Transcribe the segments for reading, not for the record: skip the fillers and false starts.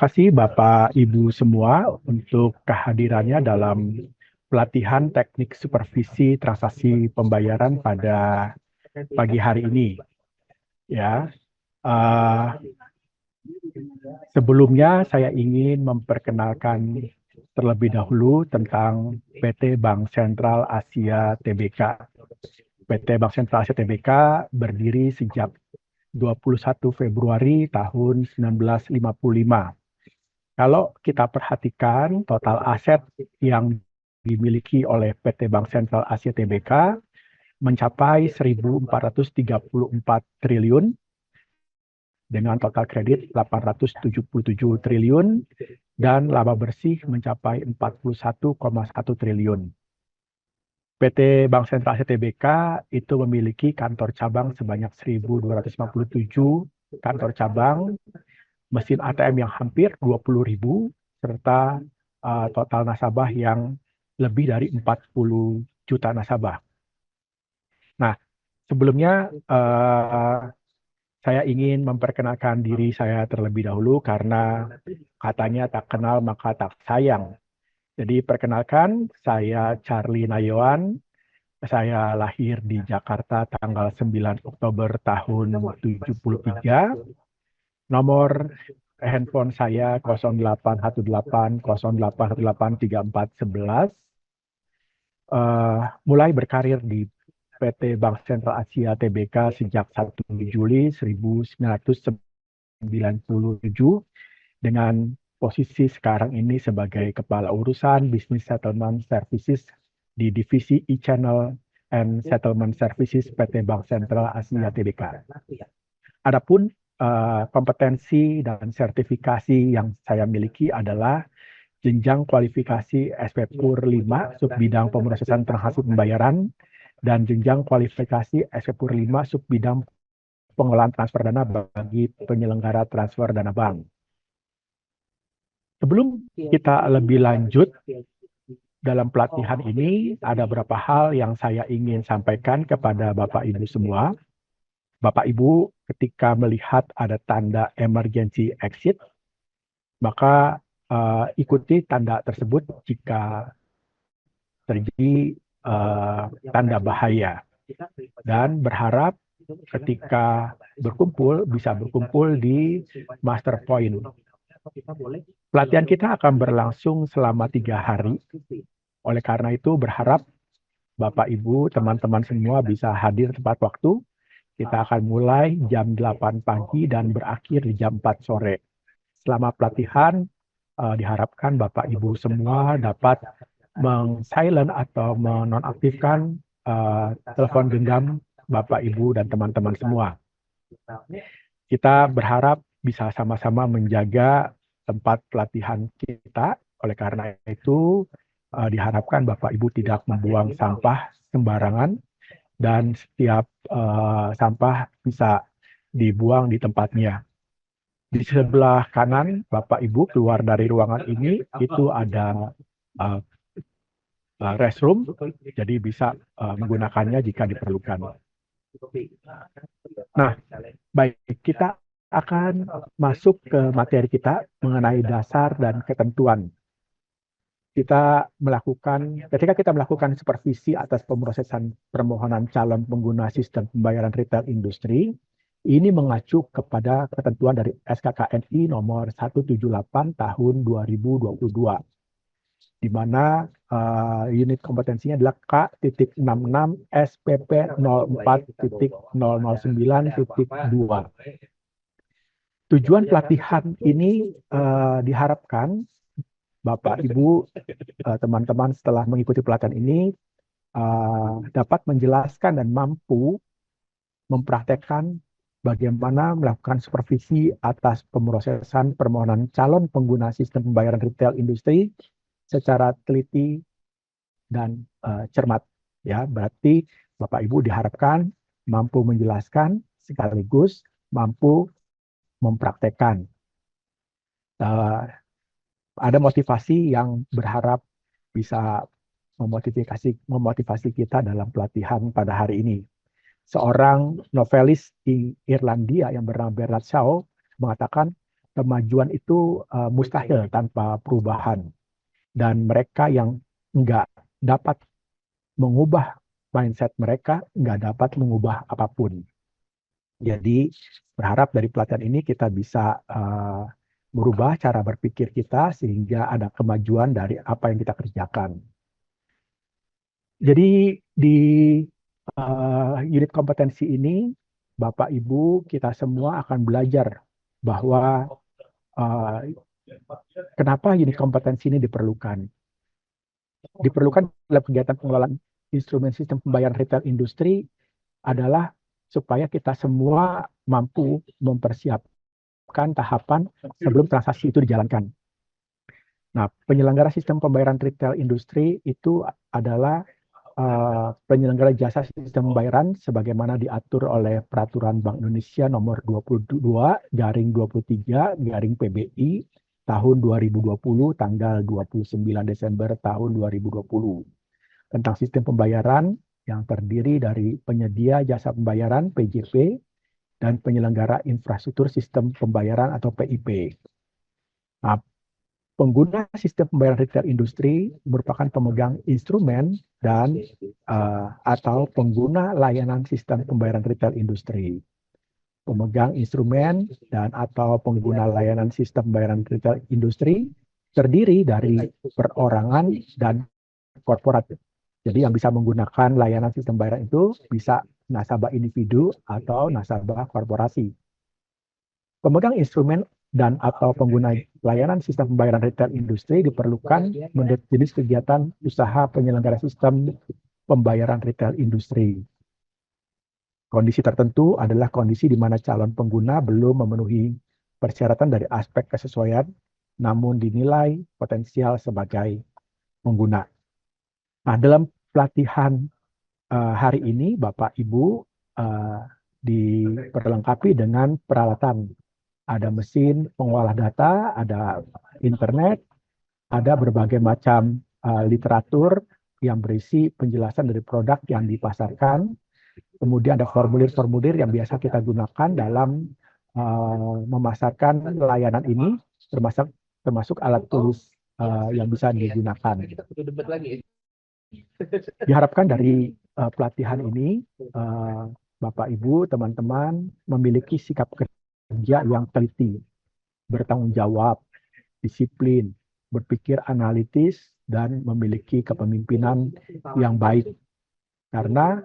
kasih Bapak Ibu semua untuk kehadirannya dalam pelatihan teknik supervisi transaksi pembayaran pada pagi hari ini. Ya, Eh, sebelumnya saya ingin memperkenalkan terlebih dahulu tentang PT Bank Sentral Asia Tbk. PT Bank Sentral Asia Tbk berdiri sejak 21 Februari tahun 1955. Kalau kita perhatikan total aset yang dimiliki oleh PT Bank Sentral Asia Tbk mencapai 1.434 triliun dengan total kredit 877 triliun dan laba bersih mencapai 41,1 triliun. PT Bank Sentral Asia Tbk itu memiliki kantor cabang sebanyak 1.257 kantor cabang, mesin ATM yang hampir 20.000, serta total nasabah yang lebih dari 40 juta nasabah. Nah, sebelumnya saya ingin memperkenalkan diri saya terlebih dahulu karena katanya tak kenal maka tak sayang. Jadi perkenalkan, saya Charlie Nayawan. Saya lahir di Jakarta tanggal 9 Oktober tahun 73. Nomor handphone saya 081808183411. Mulai berkarir di PT Bank Sentral Asia Tbk sejak 1 Juli 1997 dengan posisi sekarang ini sebagai Kepala Urusan Business Settlement Services di Divisi E-Channel and Settlement Services PT Bank Sentral Asia Tbk. Adapun kompetensi dan sertifikasi yang saya miliki adalah jenjang kualifikasi SPPUR 5 subbidang pemrosesan transaksi pembayaran dan jenjang kualifikasi SPPUR 5 subbidang pengolahan transfer dana bagi penyelenggara transfer dana bank. Sebelum kita lebih lanjut dalam pelatihan ini, ada beberapa hal yang saya ingin sampaikan kepada Bapak Ibu semua. Bapak Ibu, ketika melihat ada tanda emergency exit, maka ikuti tanda tersebut jika terjadi tanda bahaya. Dan berharap ketika berkumpul, bisa berkumpul di master point. Pelatihan kita akan berlangsung selama 3 hari. Oleh karena itu berharap Bapak Ibu, teman-teman semua bisa hadir tepat waktu. Kita akan mulai jam 8 pagi dan berakhir di jam 4 sore. Selama pelatihan, diharapkan Bapak Ibu semua dapat meng-silent atau menonaktifkan telepon genggam Bapak Ibu dan teman-teman semua. Kita berharap bisa sama-sama menjaga tempat pelatihan kita. Oleh karena itu, diharapkan Bapak Ibu tidak membuang sampah sembarangan dan setiap sampah bisa dibuang di tempatnya. Di sebelah kanan Bapak Ibu keluar dari ruangan ini itu ada restroom, jadi bisa menggunakannya jika diperlukan. Nah, baik, kita akan masuk ke materi kita mengenai dasar dan ketentuan. Ketika kita melakukan supervisi atas pemrosesan permohonan calon pengguna sistem pembayaran retail industri, ini mengacu kepada ketentuan dari SKKNI nomor 178 tahun 2022, di mana unit kompetensinya adalah K.66 SPP 04.009.2. Tujuan pelatihan ini diharapkan Bapak, Ibu, teman-teman setelah mengikuti pelatihan ini dapat menjelaskan dan mampu mempraktekkan bagaimana melakukan supervisi atas pemrosesan permohonan calon pengguna sistem pembayaran retail industri secara teliti dan cermat. Ya, berarti Bapak Ibu diharapkan mampu menjelaskan sekaligus mampu mempraktekkan. Ada motivasi yang berharap bisa memotivasi kita dalam pelatihan pada hari ini. Seorang novelis di Irlandia yang bernama Bernard Shaw mengatakan, kemajuan itu mustahil tanpa perubahan. Dan mereka yang nggak dapat mengubah mindset mereka, nggak dapat mengubah apapun. Jadi berharap dari pelatihan ini kita bisa merubah cara berpikir kita sehingga ada kemajuan dari apa yang kita kerjakan. Jadi di unit kompetensi ini, Bapak Ibu kita semua akan belajar bahwa uh, kenapa unit kompetensi ini diperlukan. Diperlukan dalam kegiatan pengelolaan instrumen sistem pembayaran retail industri adalah supaya kita semua mampu mempersiapkan tahapan sebelum transaksi itu dijalankan. Nah, penyelenggara sistem pembayaran retail industri itu adalah penyelenggara jasa sistem pembayaran sebagaimana diatur oleh Peraturan Bank Indonesia nomor 22/23/PBI tahun 2020 tanggal 29 Desember tahun 2020 tentang sistem pembayaran yang terdiri dari penyedia jasa pembayaran PJP dan penyelenggara infrastruktur sistem pembayaran atau PIP. Nah, pengguna sistem pembayaran retail industri merupakan pemegang instrumen dan atau pengguna layanan sistem pembayaran retail industri. Pemegang instrumen dan atau pengguna layanan sistem pembayaran retail industri terdiri dari perorangan dan korporat. Jadi yang bisa menggunakan layanan sistem pembayaran itu bisa nasabah individu atau nasabah korporasi. Pemegang instrumen dan atau pengguna layanan sistem pembayaran retail industri diperlukan menurut jenis kegiatan usaha penyelenggara sistem pembayaran retail industri. Kondisi tertentu adalah kondisi di mana calon pengguna belum memenuhi persyaratan dari aspek kesesuaian, namun dinilai potensial sebagai pengguna. Nah, dalam pelatihan hari ini, Bapak Ibu diperlengkapi dengan peralatan. Ada mesin pengolah data, ada internet, ada berbagai macam literatur yang berisi penjelasan dari produk yang dipasarkan. Kemudian ada formulir-formulir yang biasa kita gunakan dalam memasarkan layanan ini, termasuk alat tulis yang bisa digunakan. Diharapkan dari pelatihan ini, Bapak, Ibu, teman-teman memiliki sikap kerja yang teliti, bertanggung jawab, disiplin, berpikir analitis, dan memiliki kepemimpinan yang baik. Karena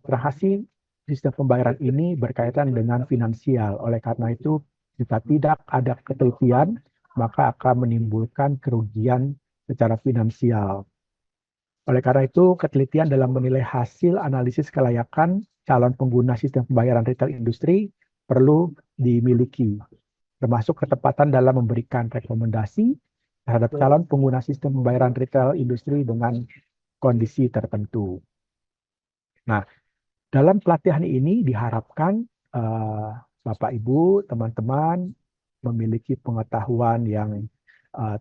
transaksi sistem pembayaran ini berkaitan dengan finansial. Oleh karena itu, jika tidak ada ketelitian, maka akan menimbulkan kerugian secara finansial. Oleh karena itu, ketelitian dalam menilai hasil analisis kelayakan calon pengguna sistem pembayaran retail industri perlu dimiliki, termasuk ketepatan dalam memberikan rekomendasi terhadap calon pengguna sistem pembayaran retail industri dengan kondisi tertentu. Nah, dalam pelatihan ini diharapkan Bapak, Ibu, teman-teman memiliki pengetahuan yang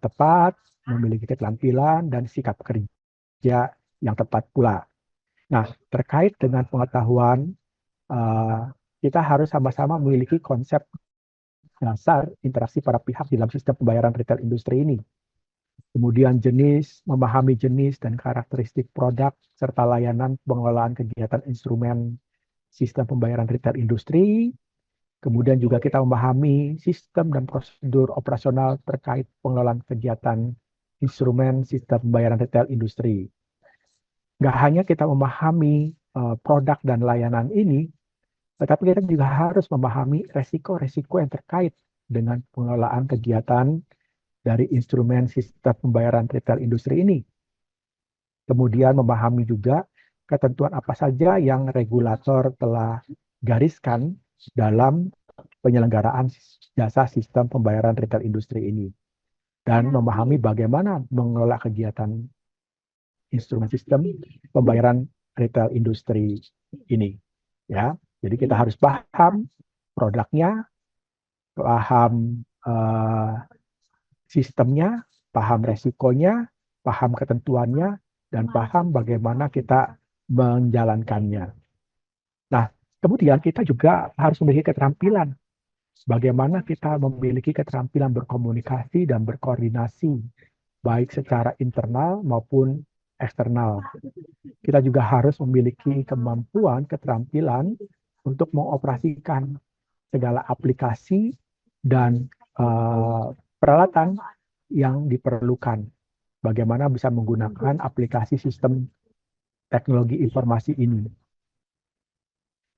tepat, memiliki keterampilan dan sikap kerja yang tepat pula. Nah, terkait dengan pengetahuan, kita harus sama-sama memiliki konsep dasar interaksi para pihak dalam sistem pembayaran retail industri ini. Kemudian memahami jenis dan karakteristik produk, serta layanan pengelolaan kegiatan instrumen sistem pembayaran retail industri. Kemudian juga kita memahami sistem dan prosedur operasional terkait pengelolaan kegiatan instrumen sistem pembayaran retail industri. Nggak hanya kita memahami produk dan layanan ini, tetapi kita juga harus memahami resiko-resiko yang terkait dengan pengelolaan kegiatan dari instrumen sistem pembayaran retail industri ini. Kemudian memahami juga ketentuan apa saja yang regulator telah gariskan dalam penyelenggaraan jasa sistem pembayaran retail industri ini. Dan memahami bagaimana mengelola kegiatan instrumen sistem pembayaran retail industri ini. Ya, jadi kita harus paham produknya, paham sistemnya, paham resikonya, paham ketentuannya, dan paham bagaimana kita menjalankannya. Nah, kemudian kita juga harus memiliki keterampilan bagaimana kita memiliki keterampilan berkomunikasi dan berkoordinasi, baik secara internal maupun eksternal. Kita juga harus memiliki kemampuan, keterampilan untuk mengoperasikan segala aplikasi dan peralatan yang diperlukan. Bagaimana bisa menggunakan aplikasi sistem teknologi informasi ini.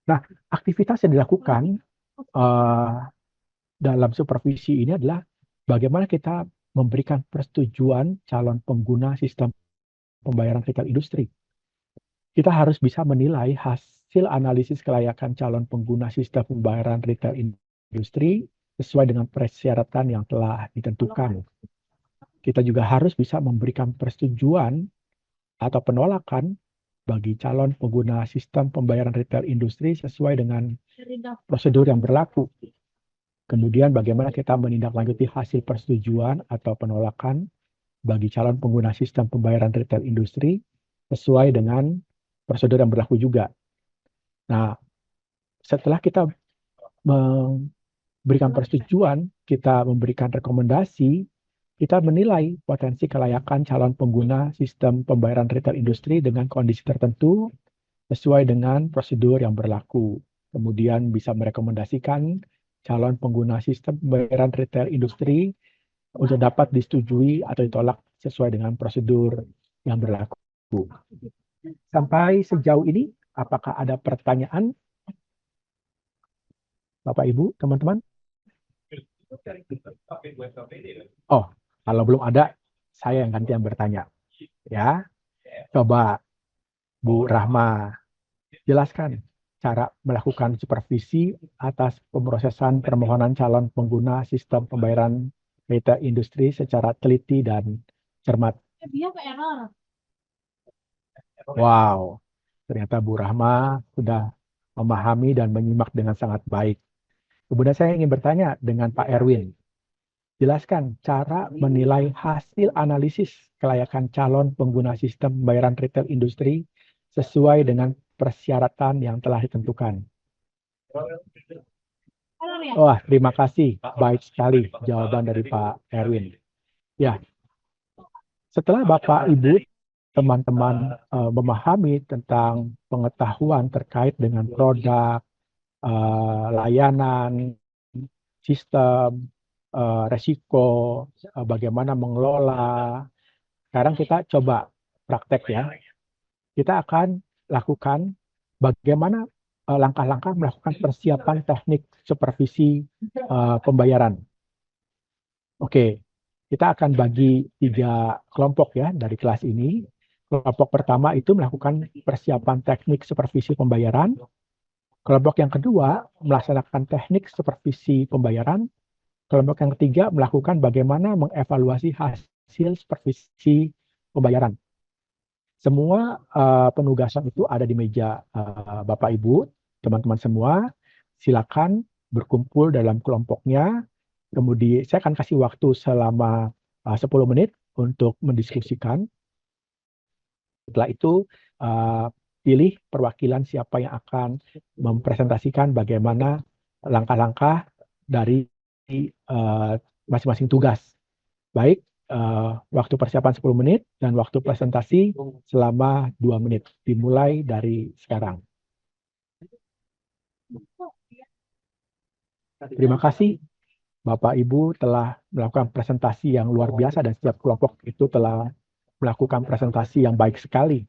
Nah, aktivitas yang dilakukan dalam supervisi ini adalah bagaimana kita memberikan persetujuan calon pengguna sistem pembayaran retail industri. Kita harus bisa menilai hasil analisis kelayakan calon pengguna sistem pembayaran retail industri sesuai dengan persyaratan yang telah ditentukan. Kita juga harus bisa memberikan persetujuan atau penolakan bagi calon pengguna sistem pembayaran retail industri sesuai dengan prosedur yang berlaku. Kemudian bagaimana kita menindaklanjuti hasil persetujuan atau penolakan bagi calon pengguna sistem pembayaran retail industri sesuai dengan prosedur yang berlaku juga. Nah, setelah kita memberikan persetujuan, kita memberikan rekomendasi, kita menilai potensi kelayakan calon pengguna sistem pembayaran retail industri dengan kondisi tertentu sesuai dengan prosedur yang berlaku. Kemudian bisa merekomendasikan calon pengguna sistem pembayaran retail industri untuk dapat disetujui atau ditolak sesuai dengan prosedur yang berlaku. Sampai sejauh ini, apakah ada pertanyaan? Bapak, Ibu, teman-teman? Oh, kalau belum ada, saya yang gantian bertanya. Ya, coba Bu Rahma jelaskan cara melakukan supervisi atas pemrosesan permohonan calon pengguna sistem pembayaran retail industri secara teliti dan cermat. Wow, ternyata Bu Rahma sudah memahami dan menyimak dengan sangat baik. Kemudian saya ingin bertanya dengan Pak Erwin. Jelaskan cara menilai hasil analisis kelayakan calon pengguna sistem pembayaran retail industri sesuai dengan persyaratan yang telah ditentukan. Wah, terima kasih. Baik sekali jawaban dari Pak Erwin. Ya, setelah Bapak, Ibu, teman-teman memahami tentang pengetahuan terkait dengan produk, layanan, sistem, resiko, bagaimana mengelola. Sekarang kita coba praktek ya. Kita akan lakukan bagaimana langkah-langkah melakukan persiapan teknik supervisi pembayaran. Oke, kita akan bagi 3 kelompok ya dari kelas ini. Kelompok pertama itu melakukan persiapan teknik supervisi pembayaran. Kelompok yang kedua melaksanakan teknik supervisi pembayaran. Kelompok yang ketiga melakukan bagaimana mengevaluasi hasil supervisi pembayaran. Semua penugasan itu ada di meja Bapak Ibu, teman-teman semua. Silakan berkumpul dalam kelompoknya. Kemudian saya akan kasih waktu selama 10 menit untuk mendiskusikan. Setelah itu pilih perwakilan siapa yang akan mempresentasikan bagaimana langkah-langkah dari masing-masing tugas. Baik, waktu persiapan 10 menit dan waktu presentasi selama 2 menit. Dimulai dari sekarang. Terima kasih Bapak Ibu telah melakukan presentasi yang luar biasa dan setiap kelompok itu telah melakukan presentasi yang baik sekali.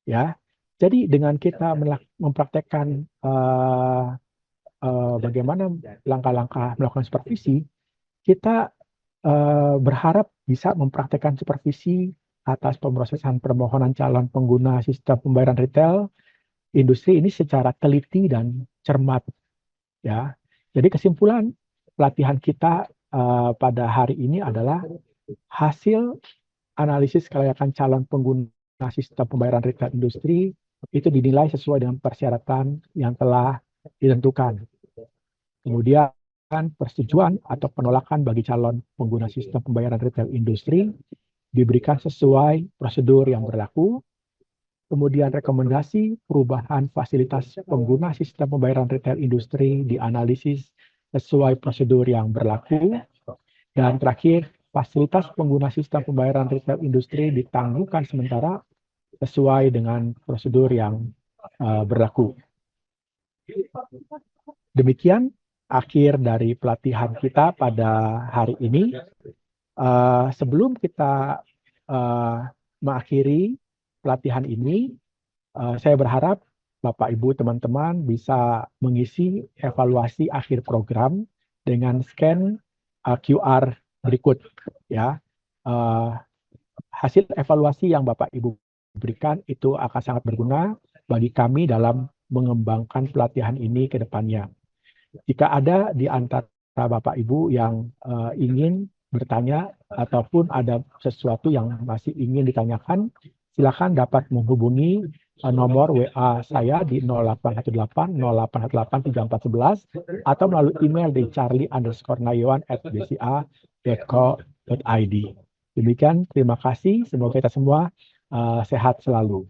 Ya, jadi dengan kita mempraktekkan bagaimana langkah-langkah melakukan supervisi, kita berharap bisa mempraktekkan supervisi atas pemrosesan permohonan calon pengguna sistem pembayaran retail industri ini secara teliti dan cermat. Ya, jadi kesimpulan pelatihan kita pada hari ini adalah hasil analisis kelayakan calon pengguna sistem pembayaran retail industri itu dinilai sesuai dengan persyaratan yang telah ditentukan. Kemudian persetujuan atau penolakan bagi calon pengguna sistem pembayaran retail industri diberikan sesuai prosedur yang berlaku. Kemudian rekomendasi perubahan fasilitas pengguna sistem pembayaran retail industri dianalisis sesuai prosedur yang berlaku. Dan terakhir, fasilitas pengguna sistem pembayaran retail industri ditangguhkan sementara sesuai dengan prosedur yang berlaku. Demikian akhir dari pelatihan kita pada hari ini. Sebelum kita mengakhiri pelatihan ini, saya berharap Bapak Ibu teman-teman bisa mengisi evaluasi akhir program dengan scan QR berikut ya. Hasil evaluasi yang Bapak Ibu berikan itu akan sangat berguna bagi kami dalam mengembangkan pelatihan ini ke depannya. Jika ada di antara Bapak Ibu yang ingin bertanya ataupun ada sesuatu yang masih ingin ditanyakan, silakan dapat menghubungi nomor WA saya di 0818 0818 3411 atau melalui email di charlie_nayawan@bca.co.id. Demikian, terima kasih. Semoga kita semua sehat selalu.